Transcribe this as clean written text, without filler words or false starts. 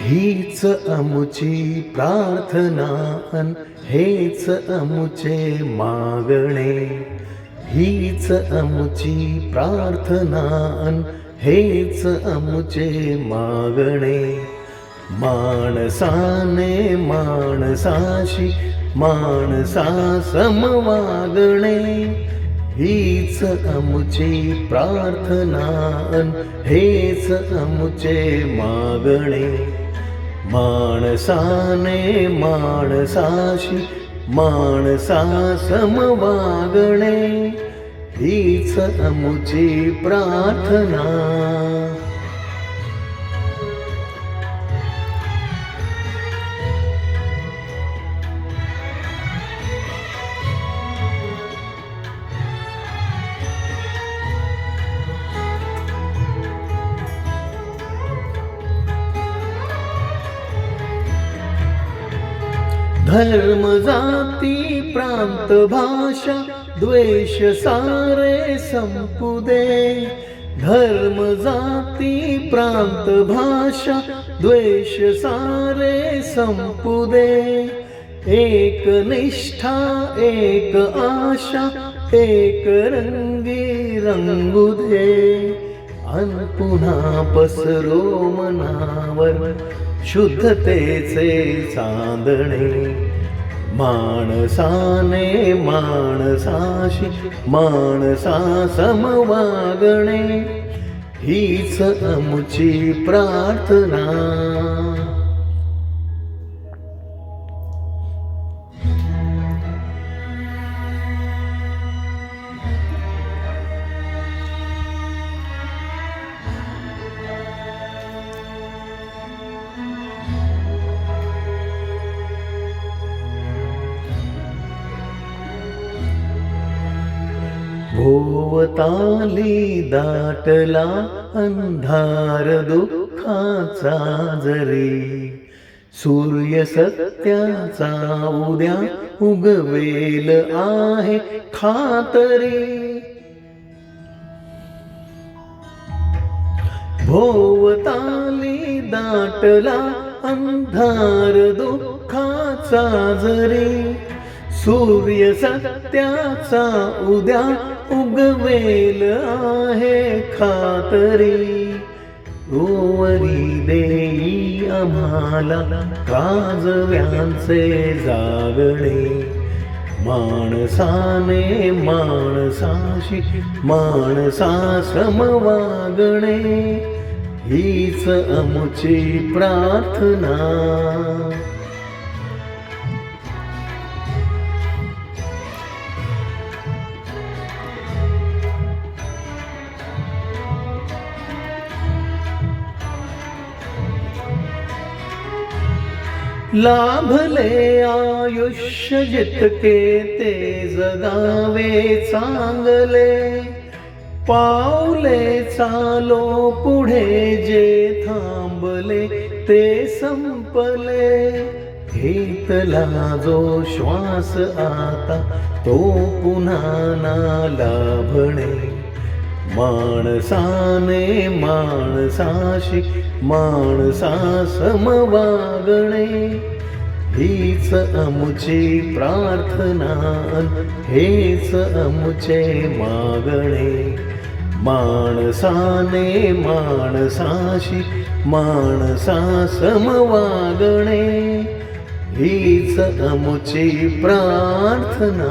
हीच अमुची प्रार्थना अन हेच अमुचे मागणे. हीच अमुची प्रार्थना अन हेच अमुचे मागणे. माणसाने माणसाशी माणसा समवागणे. हीच अमुची प्रार्थना अन हेच अमुचे मागणे. माणसाने माणसाशी माणसा समवागणे. हीच अमुची प्रार्थना. धर्म जाती प्रांत भाषा द्वेष सारे संपू दे. धर्म जाती प्रांत भाषा द्वेष सारे संपू दे. एक निष्ठा एक आशा एक रंगी रंगू दे. अन पुन्हा पसरो मनावर शुद्धतेचे चांदणे. माणसाने माणसाशी माणसा समवागणे. हीच अमुची प्रार्थना. भोवताली दाटला अंधार दुःखाचा जरी. सूर्य सत्याचा उद्या उगवेल आहे खातरी. भोवताली दाटला अंधार दुःखाचा जरी. सूर्य सत्याचा उद्या उगवेल आहे खातरी. ओवरी देई आम्हाला काजव्यांचे जागणे. माणसाने माणसाशी माणसा समवागणे. हीच अमुची प्रार्थना. लाभले आयुष्य जितके ते जगावे चांगले. पाऊले चालो पुढे जे थांबले ते संपले. घेतला जो श्वास आता तो पुन्हा ना लाभणे. माणसाने माणसाशी माणसा समवागणे. हीच अमुची प्रार्थना हेच अमुचे मागणे. माणसाने माणसाशी माणसा समवागणे. हीच अमुची प्रार्थना.